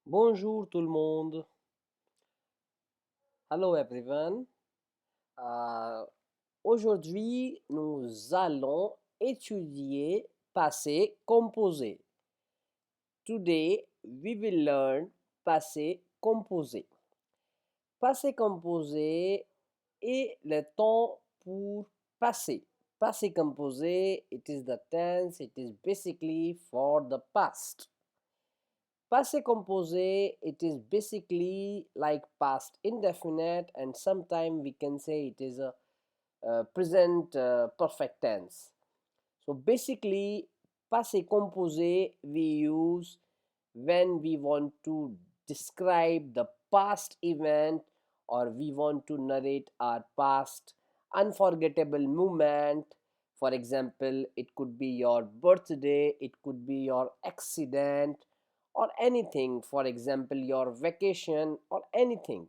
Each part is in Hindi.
Bonjour tout le monde. Hello everyone. Aujourd'hui, nous allons étudier passé composé. Today, we will learn passé composé. Passé composé est le temps pour passer. Passé composé, it is the tense, it is basically for the past. Passé composé, it is basically like past indefinite, and sometimes we can say it is a present perfect tense. So basically, passé composé we use when we want to describe the past event, or we want to narrate our past unforgettable moment. For example, it could be your birthday, it could be your accident, or anything. For example, your vacation or anything.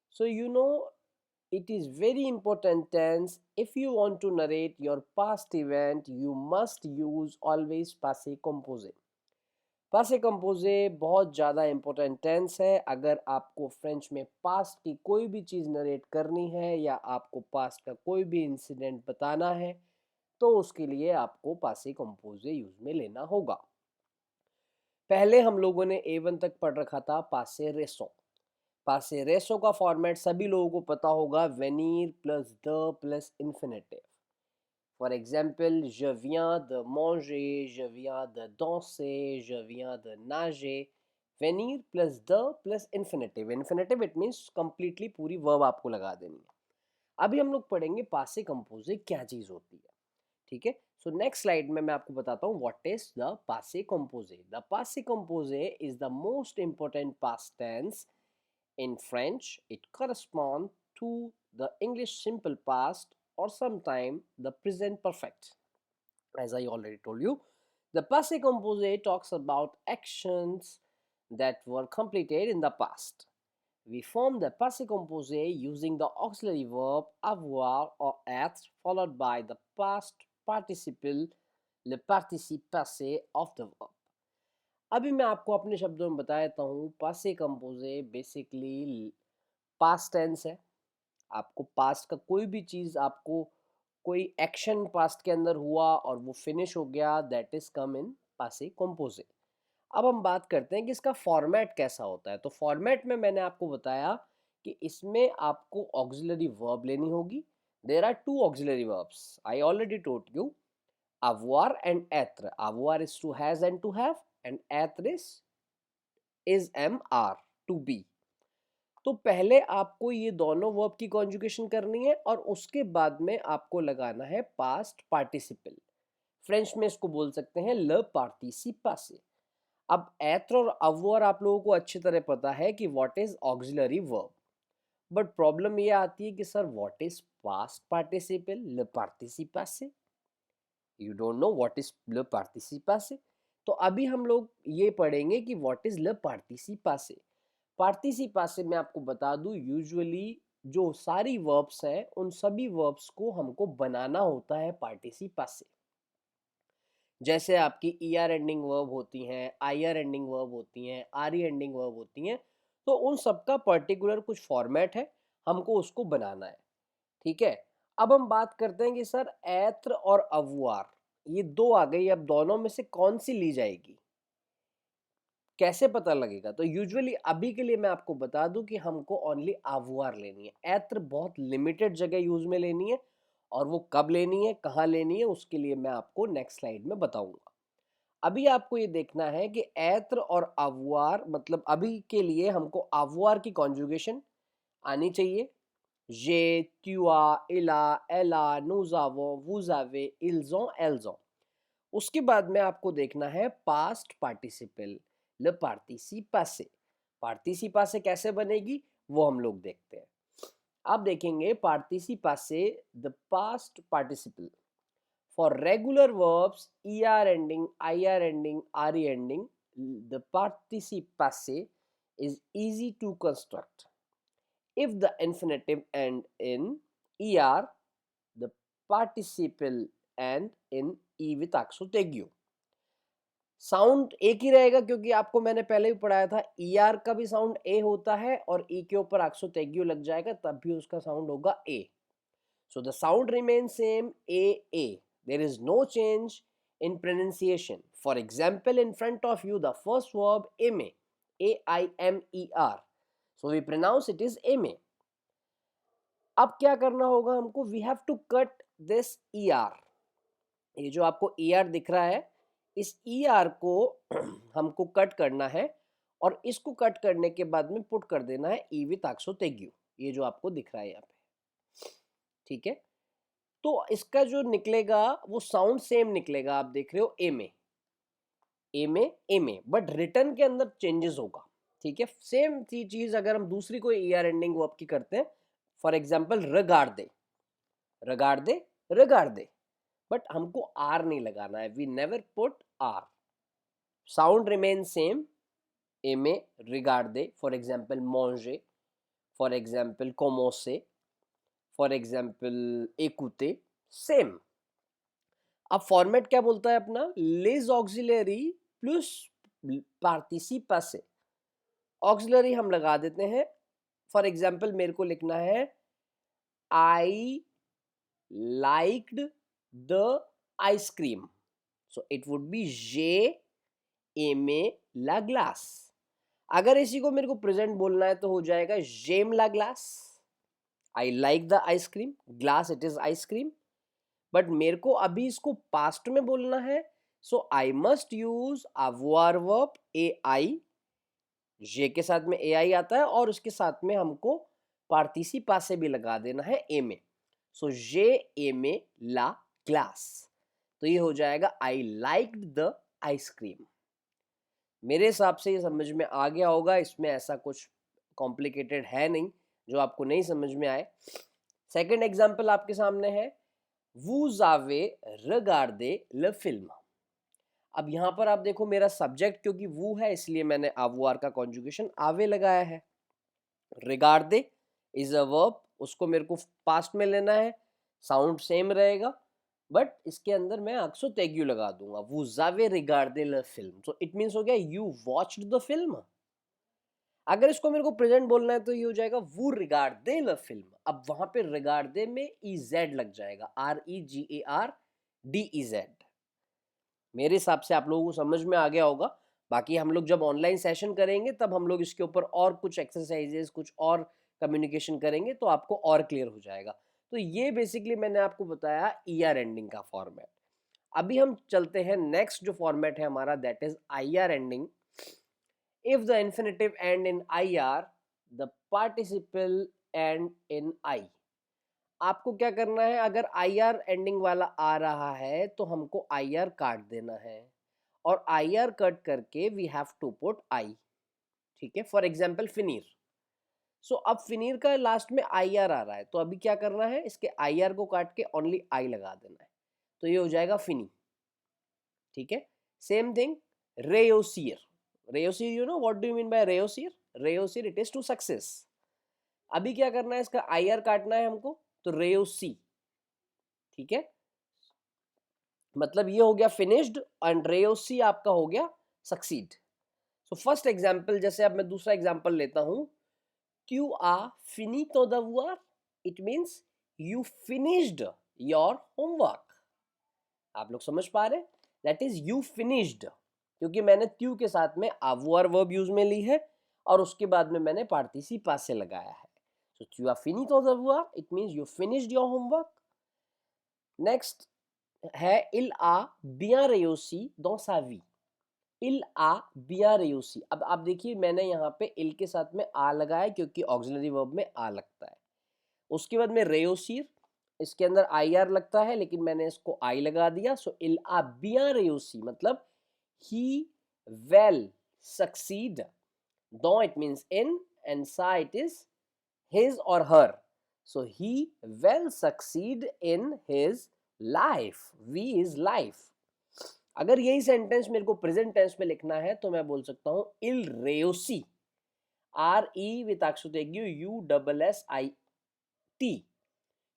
So it is very important tense. If you want to narrate your past event, you must use always passé composé. पासे कंपोजे बहुत ज़्यादा इम्पोर्टेंट टेंस है। अगर आपको फ्रेंच में पास्ट की कोई भी चीज़ नरेट करनी है या आपको पास्ट का कोई भी इंसिडेंट बताना है, तो उसके लिए आपको पासे कंपोजे यूज़ में लेना होगा। पहले हम लोगों ने A1 तक पढ़ रखा था पासे रेसो। पासे रेसो का फॉर्मेट सभी लोगों को पता होगा, वेनीर प्लस द plus infinitive. For exemple, je viens de manger, je viens de danser, je viens de nager. Venir plus the plus infinitive. Infinitive it means completely पूरी verb आपको लगा देनी है। अभी हम लोग पढ़ेंगे पासे कंपोजे क्या चीज़ होती है, ठीक है। सो नेक्स्ट स्लाइड में मैं आपको बताता हूँ व्हाट इज द पासे कंपोजे। द पासे कंपोजे is the most important past tense in French. It corresponds to the English simple past or sometime the present perfect. As I already told you, the passé composé talks about actions that were completed in the past. We form the passé composé using the auxiliary verb avoir or être followed by the past participle, le participe passé of the verb. अभी मैं आपको अपने शब्दों में बता देता हूँ। पासे कंपोजे बेसिकली पास्ट टेंस है। आपको पास्ट का कोई भी चीज़, आपको कोई एक्शन पास्ट के अंदर हुआ और वो फिनिश हो गया, दैट इज कम इन पासे कंपोजे। अब हम बात करते हैं कि इसका फॉर्मेट कैसा होता है। तो फॉर्मेट में मैंने आपको बताया कि इसमें आपको ऑक्सिलरी वर्ब लेनी होगी। There are two auxiliary verbs, I already told you, avoir and être. Avoir is to has and to have, and être is am are to be. तो पहले आपको ये दोनों वर्ब की कॉन्जुगेशन करनी है और उसके बाद में आपको लगाना है पास्ट पार्टिसिपल। फ्रेंच में इसको बोल सकते हैं ल पार्टिसिपा से। अब एत्र और अवर आप लोगों को अच्छी तरह पता है कि what is auxiliary verb, but problem ये आती है कि sir what is past participle ल पार्टिसिपा से। You don't know what is ल पार्टिसिपा से। तो अभी हम लोग ये पढ़ेंगे कि व्हाट इज ल पार्टिसिपा से। पार्टिसिपा से मैं आपको बता दूं, यूजुअली जो सारी वर्ब्स हैं उन सभी वर्ब्स को हमको बनाना होता है पार्टिसिपा से। जैसे आपकी ई आर एंडिंग वर्ब होती हैं, आई आर एंडिंग वर्ब होती हैं, आर ई एंडिंग वर्ब होती हैं, तो उन सबका पर्टिकुलर कुछ फॉर्मेट है, हमको उसको बनाना है, ठीक है। अब हम बात करते हैं कि सर ऐत्र और अवुआर ये दो आ गई, अब दोनों में से कौन सी ली जाएगी, कैसे पता लगेगा। तो यूजुअली अभी के लिए मैं आपको बता दूं कि हमको ओनली आवर लेनी है। ऐत्र बहुत लिमिटेड जगह यूज में लेनी है, और वो कब लेनी है, कहाँ लेनी है, उसके लिए मैं आपको नेक्स्ट स्लाइड में बताऊंगा। अभी आपको ये देखना है कि ऐत्र और आवर, मतलब अभी के लिए हमको आवर की कॉन्जुगेशन आनी चाहिए। जे, ट्यूआ, इला, एला, नूजावो, वूजावे, इल्जों, एल्जों। उसके बाद में आपको देखना है पास्ट पार्टिसिपल ल पार्टिसिपा से। पार्टिसिपा से कैसे बनेगी वो हम लोग देखते हैं। आप देखेंगे पार्टिसिपा से the past participle for regular verbs E R ending, I R ending, R E ending, the पार्टिसिपा से is easy to construct if the infinitive end in er, the participle end in e with axotegio. Sound एक ही रहेगा क्योंकि आपको मैंने पहले भी पढ़ाया था ER का भी साउंड ए होता है और ई के ऊपर अक्सो तेग्यू लग जाएगा तब भी उसका साउंड होगा ए. So the sound remains same A. There is no change in pronunciation. For example, in front of you the first verb aime, AIMER. So we pronounce it is aime. अब क्या करना होगा हमको, we have to cut this ER. ये जो आपको ER दिख रहा है इस ER को हमको कट करना है और इसको कट करने के बाद में पुट कर देना है ई विथ अक्सो तेग्यू. ये जो आपको दिख रहा है यहाँ पे, ठीक है. तो इसका जो निकलेगा वो साउंड सेम निकलेगा. आप देख रहे हो ए में बट रिटर्न के अंदर चेंजेस होगा. ठीक है, सेम चीज अगर हम दूसरी कोई ER एंडिंग वर्ब की करते हैं, फॉर एग्जांपल रगार्दे, बट हमको आर नहीं लगाना है. We never put R. Sound remain same ए में रिगार्दे, फॉर एग्जांपल मॉन्जे, फॉर एग्जांपल कोमोसे, फॉर एग्जाम्पल एकुते, सेम. अब फॉर्मेट क्या बोलता है अपना, लेज ऑक्सिलरी प्लस पार्टिसिपा से. ऑक्सिलरी हम लगा देते हैं. फॉर एग्जाम्पल मेरे को लिखना है I liked the ice cream, so it would be जे एमे ला ग्लास. अगर इसी को मेरे को प्रेजेंट बोलना है तो हो जाएगा जेम ला ग्लास. I like the ice cream, glass it is ice cream. But मेरे को अभी इसको पास्ट में बोलना है, so I must use avoir verb ai. जे के साथ में ai आता है और उसके साथ में हमको पार्टिसिपा से भी लगा देना है ए में. सो जे एमे ला ग्लास. तो ये हो जाएगा आई लाइक्ड द आइसक्रीम. मेरे हिसाब से ये समझ में आ गया होगा. इसमें ऐसा कुछ कॉम्प्लिकेटेड है नहीं जो आपको नहीं समझ में आए. सेकंड एग्जांपल आपके सामने है, vous avez regardé le film. अब यहां पर आप देखो मेरा सब्जेक्ट क्योंकि वो है इसलिए मैंने avoir का कॉन्जुगेशन आवे लगाया है. regarder इज अ वर्ब, उसको मेरे को पास्ट में लेना है, साउंड सेम रहेगा बट इसके अंदर मैं अक्सो तेग्यू लगा दूंगा. vous avez regardé le film, तो इट मींस हो गया you watched the film. अगर इसको मेरे को प्रेजेंट बोलना है तो ये हो जाएगा वो रिगार्डे ल फिल्म. अब वहां पे रिगार्डे में EZ लग जाएगा, REGARDEZ. मेरे हिसाब से आप लोगों को समझ में आ गया होगा. बाकी हम लोग जब ऑनलाइन सेशन करेंगे तब हम लोग इसके ऊपर और कुछ एक्सरसाइजेस, कुछ और कम्युनिकेशन करेंगे तो आपको और क्लियर हो जाएगा. तो ये बेसिकली मैंने आपको बताया ER एंडिंग का फॉर्मेट. अभी हम चलते हैं नेक्स्ट जो फॉर्मेट है हमारा, that is IR ending. If the infinitive end in IR, the participle end in I. आपको क्या करना है, अगर IR एंडिंग वाला आ रहा है तो हमको IR काट देना है और IR कट करके we have to put I. ठीक है, फॉर एग्जाम्पल फिनीर. सो अब फिनीर का लास्ट में IR आ रहा है तो अभी क्या करना है, इसके IR को काट के ओनली I लगा देना है तो ये हो जाएगा फिनी. ठीक है, सेम थिंग रेयोसियर. रेयोसियर, you know what do you mean by रेयोसियर? रेयोसियर इट इज टू सक्सेस. अभी क्या करना है, इसका IR काटना है हमको तो रेयोसी. ठीक है, मतलब ये हो गया फिनिश्ड एंड रेयोसी आपका हो गया सक्सीड. सो फर्स्ट एग्जांपल, जैसे अब मैं दूसरा एग्जांपल लेता हूं, tu as fini ton devoir, it means you finished your homework. आप लोग समझ पा रहे, दैट इज यू फिनिश्ड, क्योंकि मैंने ट्यू के साथ में avoir वर्ब यूज में ली है और उसके बाद में मैंने पार्टिसिपा से लगाया है. सो tu as fini ton devoir, it means you finished your homework. Next है il a bien réussi dans sa vie. il a bien réussi. अब आप देखिए मैंने यहाँ पे il के साथ में आ लगाया क्योंकि ऑक्सिलरी वर्ब में आ लगता है. उसके बाद में रेयोसीर, इसके अंदर IR लगता है लेकिन मैंने इसको I लगा दिया. सो il a bien réussi मतलब he well succeed. Dans it means in and sa it is his or her. So he well succeed in his life. We is life. अगर यही सेंटेंस मेरे को प्रेजेंट टेंस में लिखना है तो मैं बोल सकता हूं il réussit, RE विथ अक्षुतेग्यू USSIT,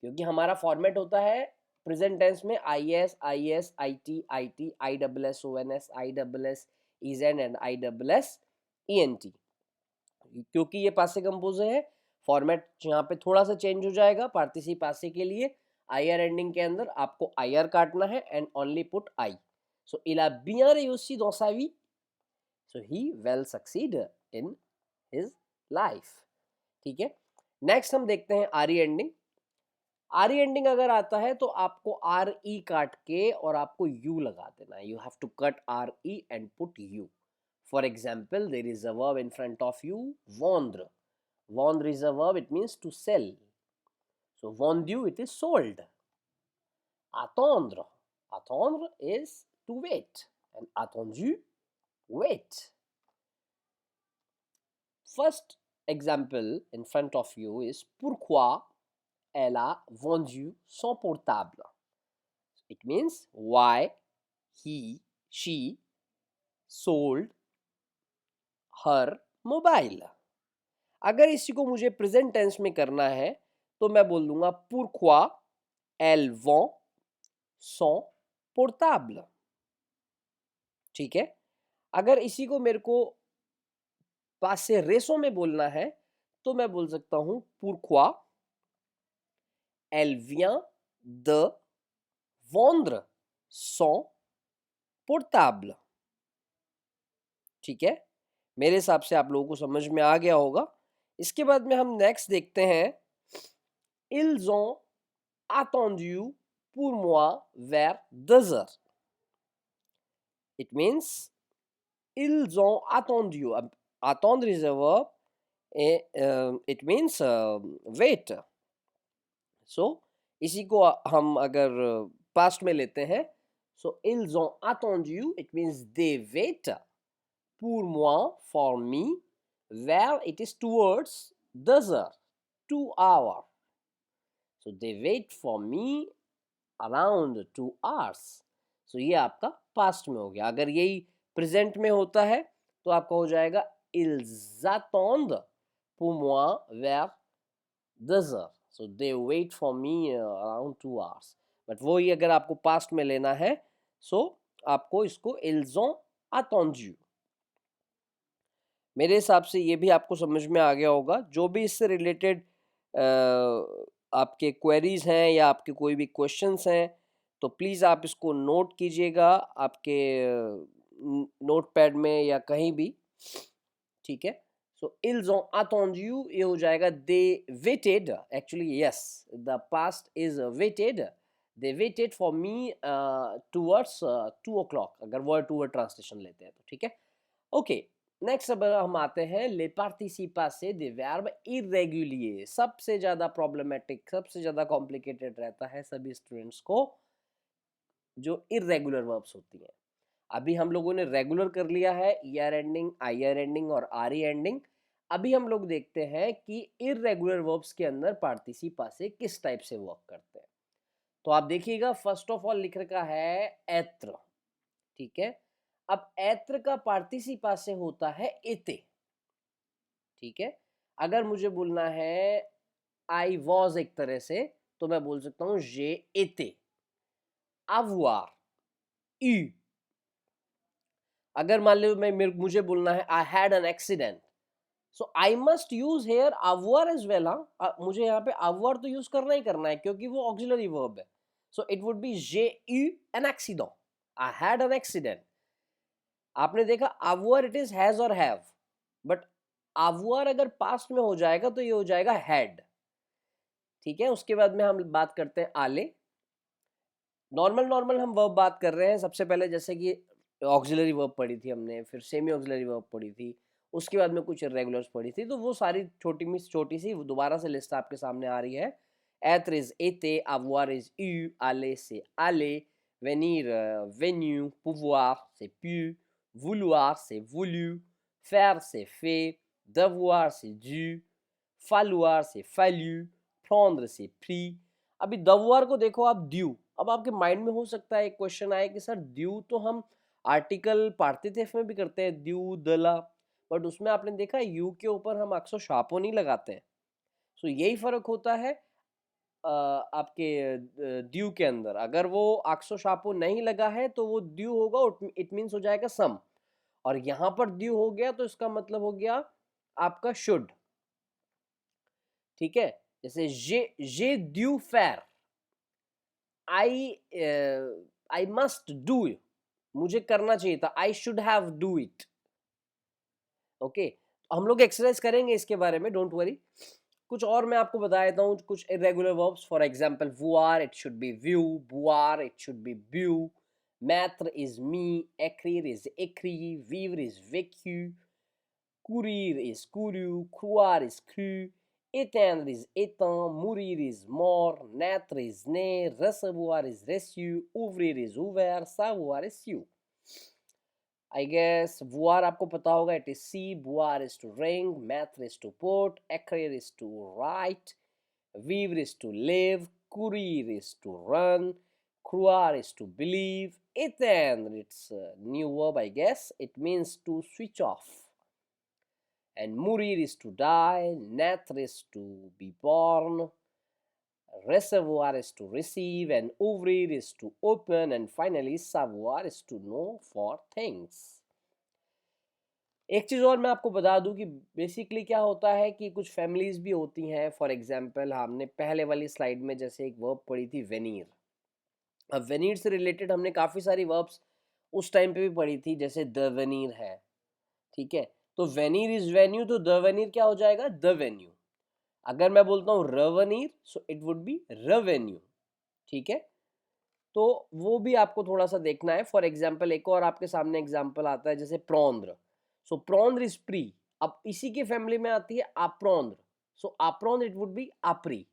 क्योंकि हमारा फॉर्मेट होता है प्रेजेंट टेंस में I S, I T, I double S O N S, I double S E Z and I double S E N T. क्योंकि ये पासे कंपोज है, फॉर्मेट यहाँ पे थोड़ा सा चेंज हो जाएगा पार्टिसिप पासे के लिए। आई आर एंडिंग के अंदर आपको आई आर काटना है and only put I. So il a bien réussi dans sa vie, so he well succeed in his life। ठीक है, नेक्स्ट हम देखते हैं are E ending. R E ending अगर आता है तो आपको आर ई काट के और आपको यू लगा देना है। You have to cut R E and put U. For example, there is a verb in front of you, वॉन्द्र। Vendre is a verb, it means to sell. So vendu, it is sold. Attendre. Attendre is to wait. And attendu, wait. First example in front of you is pourquoi elle a vendu son portable. It means why she sold her mobile. अगर इसी को मुझे प्रेजेंट टेंस में करना है तो मैं बोल दूंगा pourquoi elle vend son portable। ठीक है, अगर इसी को मेरे को पासे रेसो में बोलना है तो मैं बोल सकता हूं pourquoi elle vient de vendre son portable। ठीक है, मेरे हिसाब से आप लोगों को समझ में आ गया होगा। इसके बाद में हम नेक्स्ट देखते हैं, ils ont attendu pour moi vers 2 heures। It means ils ont attendu. अब attendre is a verb, it means wait। so इसी को हम अगर पास्ट में लेते हैं, so ils ont attendu, it means they wait pour moi, for me, where it is towards 2 heures, 2 hours। so they wait for me around 2 hours। so ये आपका पास्ट में हो गया। अगर यही प्रेजेंट में होता है तो आपका हो जाएगा ils attendent pour moi vers 2 heures। so they wait for me around 2 hours। But वो ही अगर आपको पास्ट में लेना है so आपको इसको ils ont attendu। मेरे हिसाब से ये भी आपको समझ में आ गया होगा। जो भी इससे रिलेटेड आपके क्वेरीज हैं या आपके कोई भी क्वेश्चंस हैं तो प्लीज़ आप इसको नोट कीजिएगा आपके नोट पैड में या कहीं भी। ठीक है, सो ils ont attendu ये हो जाएगा they waited, actually yes, the past is waited, they waited for me towards 2 o'clock अगर word to word ट्रांसलेशन लेते हैं तो। ठीक है, ओके, नेक्स्ट अब हम आते हैं ले पार्टिसिप पासे दे वर्ब इरेगुलिer। सबसे ज़्यादा प्रॉब्लमेटिक, सबसे ज़्यादा कॉम्प्लिकेटेड रहता है सभी स्टूडेंट्स को जो इरेगुलर वर्ब्स होती हैं। अभी हम लोगों ने रेगुलर कर लिया है, ई R ending, I R ending और आर ई एंडिंग। अभी हम लोग देखते हैं कि इरेगुलर वर्ब्स के अंदर पार्टिसिप पासे किस टाइप से वर्क करते हैं। तो आप देखिएगा, फर्स्ट ऑफ ऑल लिख रखा है एत्र। ठीक है, अब एत्र का पार्टिसिप पासे होता है एते। ठीक है, अगर मुझे बोलना है आई वॉज एक तरह से तो मैं बोल सकता हूं जे एते। avoir, eu। अगर मान लो मुझे बोलना है I had an accident, so I must use here avoir as well. हाँ, मुझे यहाँ पे avoir तो यूज करना ही करना है क्योंकि वो ऑक्सिलरी वर्ब है। सो it would B j'ai eu an accident, I had an accident. आपने देखा avoir इट इज हैज और हैव, बट avoir अगर पास्ट में हो जाएगा तो ये हो जाएगा हैड। ठीक है, उसके बाद में हम बात करते हैं आले। नॉर्मल हम वर्ब बात कर रहे हैं। सबसे पहले जैसे कि ऑक्सिलरी वर्ब पढ़ी थी हमने, फिर सेमी ऑक्सिलरी वर्ब पढ़ी थी, उसके बाद में कुछ इर्रेगुलर्स पढ़ी थी, तो वो सारी छोटी सी दोबारा से लिस्ट आपके सामने आ रही है। être is été, avoir is eu, aller c'est aller, venir venu, pouvoir c'est pu, vouloir c'est voulu, faire c'est fait, devoir c'est dû, falloir c'est fallu, prendre c'est pris। अभी devoir को देखो आप ड्यू। अब आपके माइंड में हो सकता है एक क्वेश्चन आए कि सर ड्यू तो हम आर्टिकल पार्टिसिप में भी करते हैं, ड्यू दला, बट उसमें आपने देखा यू के ऊपर हम अक्सर शार्पो नहीं लगाते हैं। सो यही फर्क होता है। आपके ड्यू के अंदर अगर वो आक्सो शापो नहीं लगा है तो वो ड्यू होगा, इट मीन्स हो जाएगा सम, और यहाँ पर ड्यू हो गया तो इसका मतलब हो गया आपका शुड। ठीक है, जैसे जे ड्यू फेयर, आई आई मस्ट डू, मुझे करना चाहिए था, I should have do it. Okay, हम लोग एक्सरसाइज करेंगे इसके बारे में, डोंट वरी। कुछ और मैं आपको बता देता हूँ, कुछ इरेगुलर वर्ब्स, फॉर एग्जांपल वुआर, इट शुड बी व्यू, बुआर, इट शुड बी ब्यू, मैत्र इज मी, एक्रीर इज एक्री, वीवर इज वेक्यू, courir is couru, croire is cru, éteindre is éteint, mourir is mort, naître is né, recevoir is reçu, ouvrir is ouvert, savoir is su. I guess voir आपको पता होगा, it is see, boire is to ring, mettre is to put, écrire is to write, vivre is to live, courir is to run, croire is to believe, éteindre, it's a new verb I guess, it means to switch off. And mourir is to die, naître is to be born, recevoir is to receive, and ouvrir is to open, and finally savoir is to know for things. एक चीज़ और मैं आपको बता दूं कि बेसिकली क्या होता है कि कुछ फैमिलीज भी होती हैं। फॉर एग्जांपल हमने पहले वाली स्लाइड में जैसे एक वर्ब पढ़ी थी वेनीर, अब वेनीर से रिलेटेड हमने काफ़ी सारी वर्ब्स उस टाइम पे भी पढ़ी थी, जैसे द वेनीर है। ठीक है, तो वेनीर इज वेन्यू, तो द वेनीर क्या हो जाएगा, द वेन्यू। अगर मैं बोलता हूँ रवनीर, सो इट वुड बी रेवेन्यू। ठीक है, तो वो भी आपको थोड़ा सा देखना है। फॉर एग्जाम्पल एक और आपके सामने एग्जाम्पल आता है, जैसे प्रौंद्र, सो प्रौंद्र इज प्री, अब इसी की फैमिली में आती है आप्रौंद्र, सो आप्रौंद्र इट वुड बी आपरी।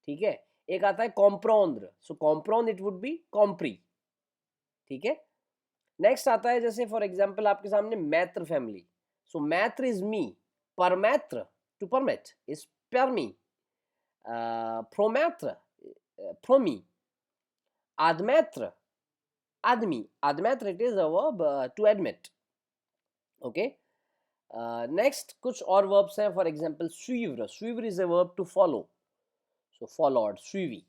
ठीक है, एक आता है कॉम्प्रौंद्र, सो कॉम्प्रौंद्र इट वुड बी कॉम्प्री। ठीक है, नेक्स्ट आता है जैसे फॉर एग्जाम्पल आपके सामने मैत्र फैमिली, सो मैत्र इज मी, परमैत्र to permit is permi, promettre, promis, admettre, admis, admettre it is a verb to admit. Okay, next कुछ और verbs हैं, for example suivre, suivre is a verb to follow, so followed, suivi,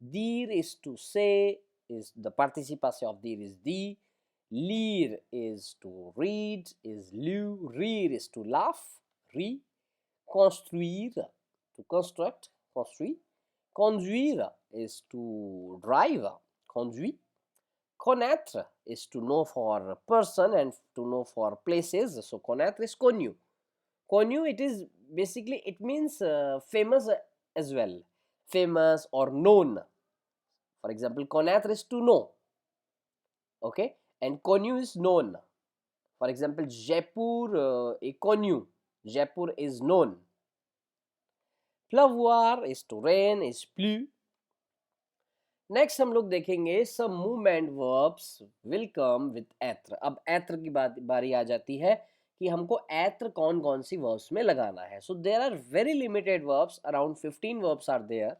dire is to say, is the participation of dire is di, lire is to read, is lu, rire is to laugh, ri, construire to construct, construit, conduire is to drive, conduit, connaître is to know for a person and to know for places, so connaître is connu. Connu, it is basically, it means famous as well, famous or known. For example connaître is to know, okay, and connu is known. For example Jaipur est connu, Jaipur is known. Pleuvoir is to rain, is plu. Next हम लोग देखेंगे some movement verbs will come with एत्र। अब एत्र की बारी आ जाती है कि हमको एत्र कौन कौन सी वर्ब्स में लगाना है। So there are very limited verbs, around 15 verbs are there.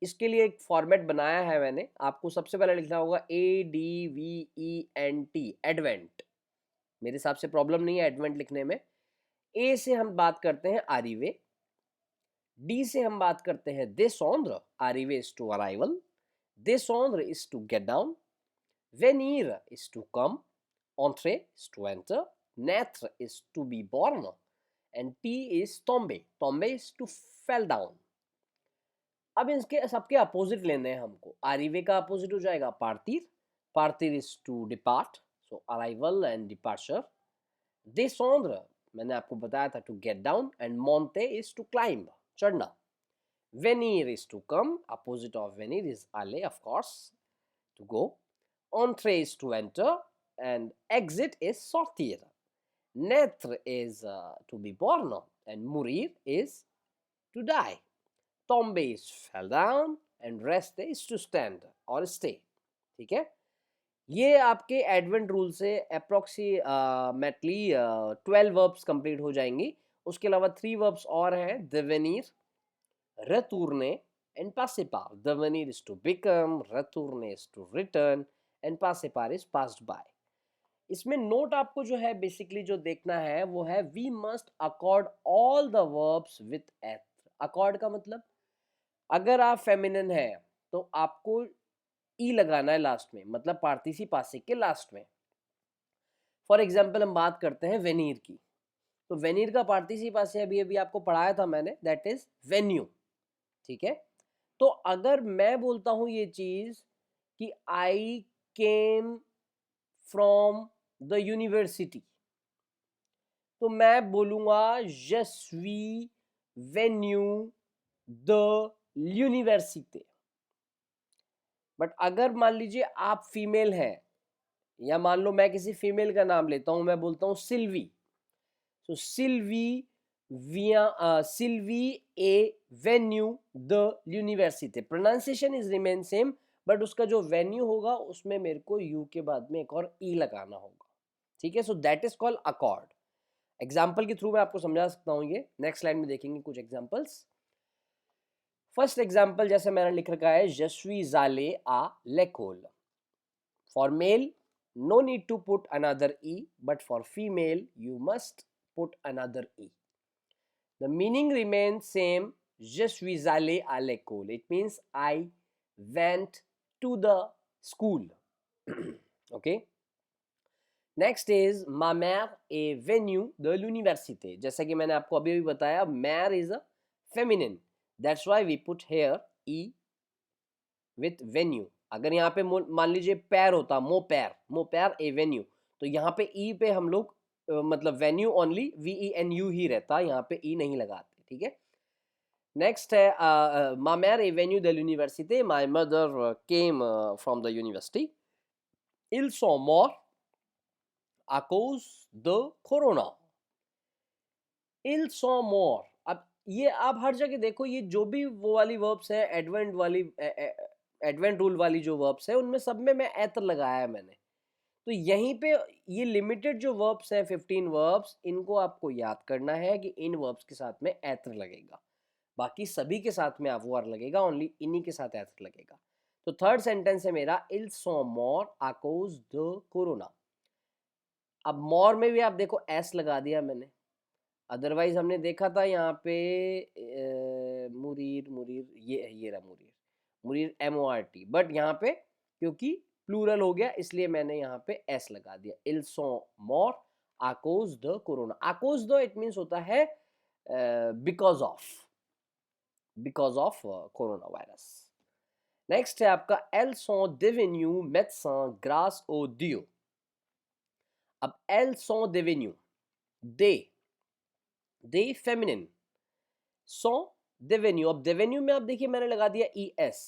इसके लिए एक फॉर्मेट बनाया है मैंने, आपको सबसे पहले लिखना होगा ADVENT, एडवेंट। मेरे हिसाब से प्रॉब्लम नहीं है एडवेंट लिखने में। ए से हम बात करते हैं आरिवे, डी से हम बात करते हैं descendre, arriver is to arrival, descendre is to get down, venir is to come, entrer is to enter, naître is to be born, and t is tomber, tomber is to fell down. अब इसके सबके अपोजिट लेने हैं हमको। arriver का अपोजिट हो जाएगा partir, partir is to depart, so arrival and departure. descendre मैंने आपको बताया था to get down, and monter is to climb, चढ़ना। venir is to come, opposite of venir is aller, of course, to go. Entrer is to enter, and exit is sortir. Naître is to be born, and mourir is to die. Tomber is fell down, and rester is to stand or stay. ठीक है, ये आपके एडवेंट रूल से अप्रोक्सीमेटली 12 वर्ब्स कंप्लीट हो जाएंगी। उसके अलावा 3 वर्ब्स और हैं, devenir, retourner and passer par. Devenir is to become, retourner is to return, and passer par is passed by. इसमें नोट आपको जो है बेसिकली जो देखना है वो है we must accord all the verbs with एथ। अकॉर्ड का मतलब अगर आप फेमिनिन है तो आपको ई लगाना है लास्ट में, मतलब पार्टिसिपासिक के लास्ट में। फॉर एग्जाम्पल हम बात करते हैं वेनीर की, तो वेनीर का पार्टिसिपासी अभी अभी आपको पढ़ाया था मैंने, दैट इज वेन्यू। ठीक है, तो अगर मैं बोलता हूं ये चीज कि आई केम फ्रॉम द यूनिवर्सिटी, तो मैं बोलूंगा je suis venu the university. But अगर मान लीजिए आप फीमेल हैं, या मान लो मैं किसी फीमेल का नाम लेता हूं, मैं बोलता हूं सिल्वी, तो सिल्वी सिल्वी ए वेन्यू द university, pronunciation is remain same, but उसका जो वेन्यू होगा उसमें मेरे को यू के बाद में एक और ई लगाना होगा। ठीक है, so that is called accord. Example के थ्रू मैं आपको समझा सकता हूँ, ये नेक्स्ट स्लाइड में देखेंगे कुछ एग्जाम्पल्स। फर्स्ट एग्जाम्पल जैसे मैंने लिख रखा है, je suis allé à l'école। For male, no need to put another e, but for female, you must put another e. The meaning remains same. Je suis allé à l'école. It means I went to the school. Okay. Next is ma mère est venue de l'université। जैसा कि मैंने आपको अभी भी बताया, mère is a feminine, that's why we put here e with venue। अगर यहाँ पे मान लीजिए पैर होता, मो पैर ए वेन्यू, तो यहाँ पे ई पे हम लोग मतलब वेन्यू ओनली VENU ही रहता, यहाँ पे ई नहीं लगाते। ठीक है, नेक्स्ट है ma mère est venue de l'université, my mother came from the university, ils sont morts à cause de corona। ils sont morts, अब ये आप हर जगह देखो, ये जो भी वो वाली वर्ब्स है, एडवेंट वाली एडवेंट रूल वाली जो वर्ब्स है, उनमें सब में मैं एत्र लगाया है मैंने। तो यहीं पे ये लिमिटेड जो वर्ब्स हैं 15 वर्ब्स, इनको आपको याद करना है कि इन वर्ब्स के साथ में एत्र लगेगा, बाकी सभी के साथ में avoir लगेगा, ओनली इन्हीं के साथ एत्र लगेगा। तो थर्ड सेंटेंस है मेरा, ils sont morts à cause de corona। अब मोर में भी आप देखो एस लगा दिया मैंने, अदरवाइज हमने देखा था यहाँ पे मुरीर मुरीर, ये रहा मुरीर, मुरीर MORT, बट यहाँ पे क्योंकि प्लूरल हो गया इसलिए मैंने यहाँ पे एस लगा दिया। ils sont morts à cause de corona। à cause de it means होता है because of corona virus. Next है आपका, elles sont devenues médecins grâce au Dieu। अब elles sont devenues, दे फेमिनिन, सो देवेन्यू। अब देवेन्यू में आप देखिए मैंने लगा दिया ES,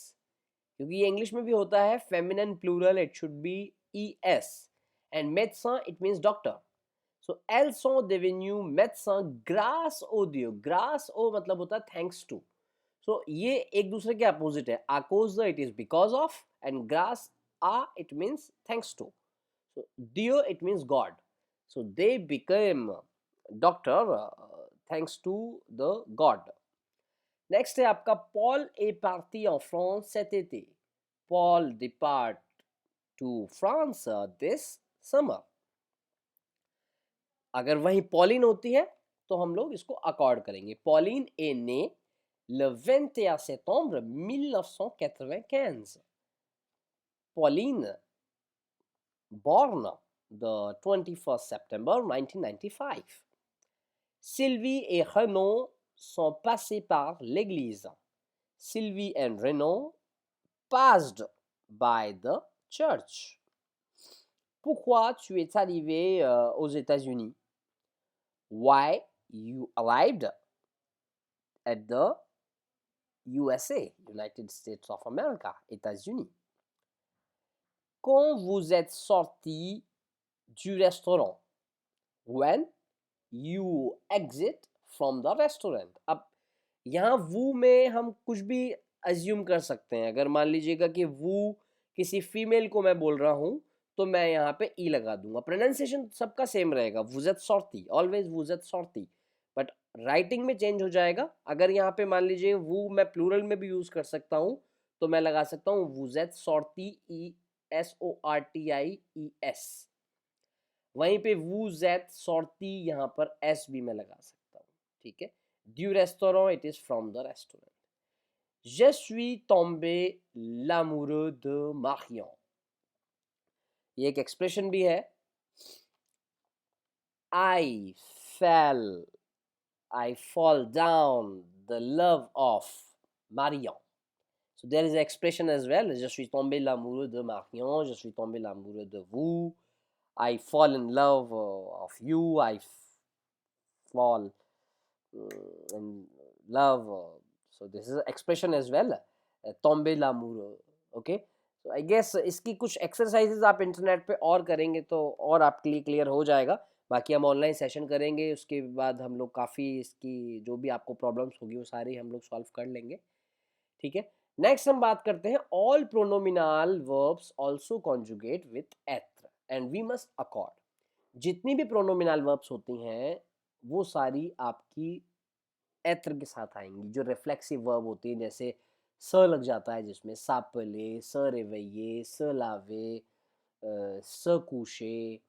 क्योंकि ये इंग्लिश में भी होता है feminine plural, it should be ES। And médecin it means doctor, so elles sont devenues médecins grâce au Dieu। grâce au मतलब होता है थैंक्स टू, सो ये एक दूसरे के अपोजिट है। à cause de it is because of, and grâce à it means thanks to, so Dieu it means God, so they became doctor thanks to the God। Next है आपका, Paul est parti en France cet été। Paul depart to France this summer। अगर वही पॉलिन होती है तो हम लोग इसको अकॉर्ड करेंगे। Pauline est née le 21 septembre 1995। Pauline born the 21st September 1995। Sylvie et Renaud sont passés par l'église। Sylvie and Renaud passed by the church। Pourquoi tu es arrivé aux États-Unis? Why you arrived at the USA, United States of America, États-Unis? Quand vous êtes sorti du restaurant? When you exit from the restaurant। अब यहाँ वो में हम कुछ भी अज्यूम कर सकते हैं। अगर मान लीजिएगा कि वो किसी फीमेल को मैं बोल रहा हूँ तो मैं यहाँ पे ई लगा दूंगा। प्रोनाउंसिएशन सबका सेम रहेगा, vous êtes sorti, always vous êtes sorti, but writing में चेंज हो जाएगा। अगर यहाँ पे मान लीजिए वो मैं प्लूरल में भी यूज कर सकता हूँ, तो मैं लगा सकता हूँ vous êtes sorti, SORTIES। वहीं पे vous êtes sorti, यहाँ पर S भी मैं लगा सकता हूँ। ठीक है, du restaurant it is from the restaurant. Je suis tombé l'amoureux de Marion. ये एक एक्सप्रेशन भी है. I fell, I fall down the love of Marion. So there is an expression as well. Je suis tombé l'amoureux de Marion. Je suis tombé l'amoureux de vous. I fall in love of you. I fall in love. So this is an expression as well. Tombe l'amoureux. Okay. So I guess इसकी कुछ exercises आप इंटरनेट पे और करेंगे तो और आपके लिए क्लियर हो जाएगा. बाकी हम ऑनलाइन सेशन करेंगे, उसके बाद हम लोग काफ़ी इसकी जो भी आपको प्रॉब्लम्स होगी वो सारी हम लोग सॉल्व कर लेंगे. ठीक है. नेक्स्ट हम बात करते हैं all pronominal verbs also conjugate with एत्र एंड वी मस्ट अकॉर्ड. जितनी भी प्रोनोमिनल वर्ब्स होती हैं वो सारी आपकी एत्र के साथ आएंगी. जो रिफ्लेक्सिव वर्ब होती है जैसे स लग जाता है जिसमें सापले, स रेवैये, स लावे, स कूशे,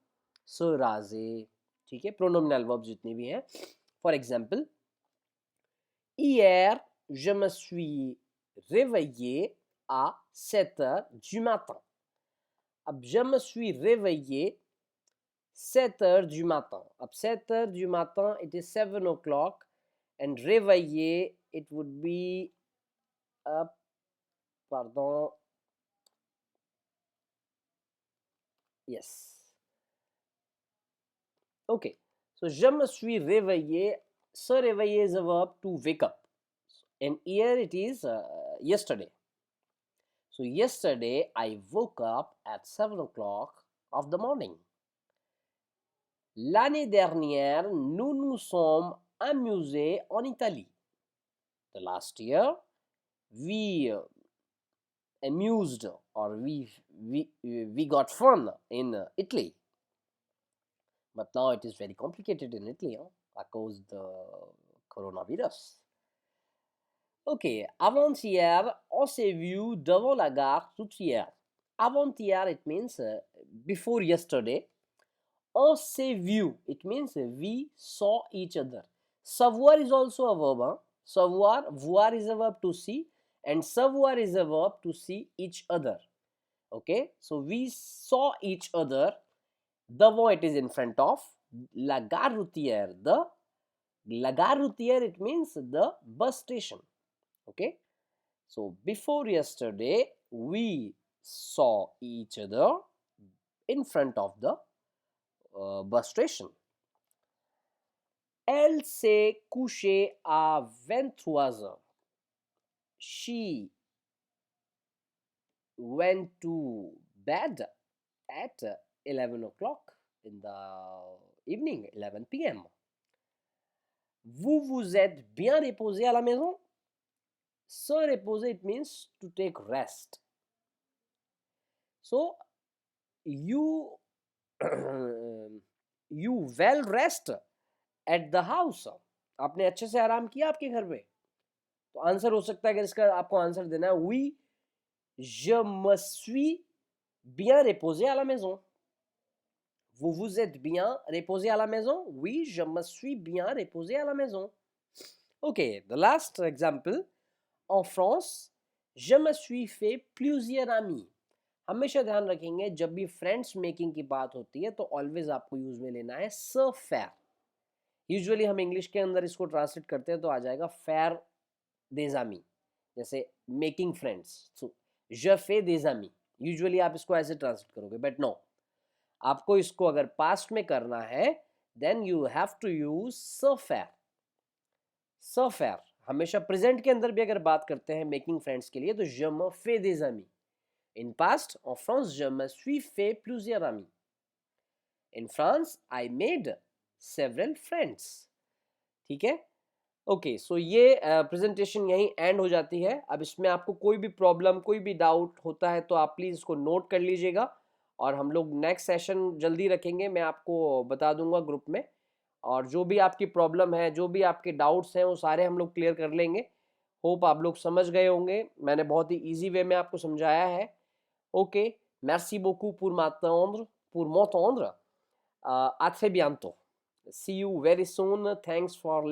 स राजे. ठीक है. प्रोनोमिनल वर्ब जितनी भी हैं. For example, hier je me suis réveillé à 7 heures du matin. अब je me suis réveillé 7 heures du matin. अब 7 heures du matin, it is 7 o'clock, and réveillé, it would be up, pardon, yes. Okay, so je me suis réveillé. Se réveiller is a verb to wake up, and here it is yesterday. So yesterday I woke up at 7 o'clock of the morning. L'année dernière, nous nous sommes amusés en Italie. The last year, we amused or we got fun in Italy. But now it is very complicated in Italy because the coronavirus. Ok, avant-hier, on s'est vu devant la gare routière. Avant-hier, it means before yesterday. On s'est vu, it means we saw each other. Savoir is also a verb. Savoir, voir is a verb to see, and savoir is a verb to see each other. Okay, so we saw each other. Devant, it is in front of. La gare routière, la gare routière, it means the bus station. Okay, so before yesterday, we saw each other in front of the bus station. Elle s'est couchée à 23 heures. She went to bed at 11 o'clock in the evening, 11 p.m. Vous vous êtes bien reposé à la maison? Se reposer, it means to take rest. So, you you well rest at the house. आपने अच्छे से आराम किया आपके घर पे. तो आंसर हो सकता है कि इसका आपको आंसर देना है oui, je me suis bien reposé à la maison. Vous vous êtes bien reposé à la maison? Oui, je me suis bien reposé à la maison. Okay, the last example. En France, je me suis fait plusieurs amis. हमेशा ध्यान रखेंगे जब भी फ्रेंड्स मेकिंग की बात होती है तो ऑलवेज आपको यूज में लेना है स फेयर. यूजुअली हम इंग्लिश के अंदर इसको ट्रांसलेट करते हैं तो आ जाएगा फेयर des amis. जैसे मेकिंग फ्रेंड्स, सो je fais des amis. Usually आप इसको ऐसे ट्रांसलेट करोगे, बट नो, आपको इसको अगर पास्ट में करना है then you have to use स फेयर. स फेयर हमेशा प्रेजेंट के अंदर भी अगर बात करते हैं मेकिंग फ्रेंड्स के लिए तो je me fais des amis. In past, en France, je me suis fait plusieurs amis. In France, I made several friends. ठीक है. ओके, सो ये प्रेजेंटेशन यहीं एंड हो जाती है. अब इसमें आपको कोई भी प्रॉब्लम, कोई भी डाउट होता है तो आप प्लीज़ इसको नोट कर लीजिएगा और हम लोग नेक्स्ट सेशन जल्दी रखेंगे. मैं आपको बता दूंगा ग्रुप में, और जो भी आपकी प्रॉब्लम है, जो भी आपके डाउट्स हैं वो सारे हम लोग क्लियर कर लेंगे. होप आप लोग समझ गए होंगे. मैंने बहुत ही ईजी वे में आपको समझाया है. Okay, merci beaucoup pour m'entendre. À très bientôt. See you very soon. Thanks for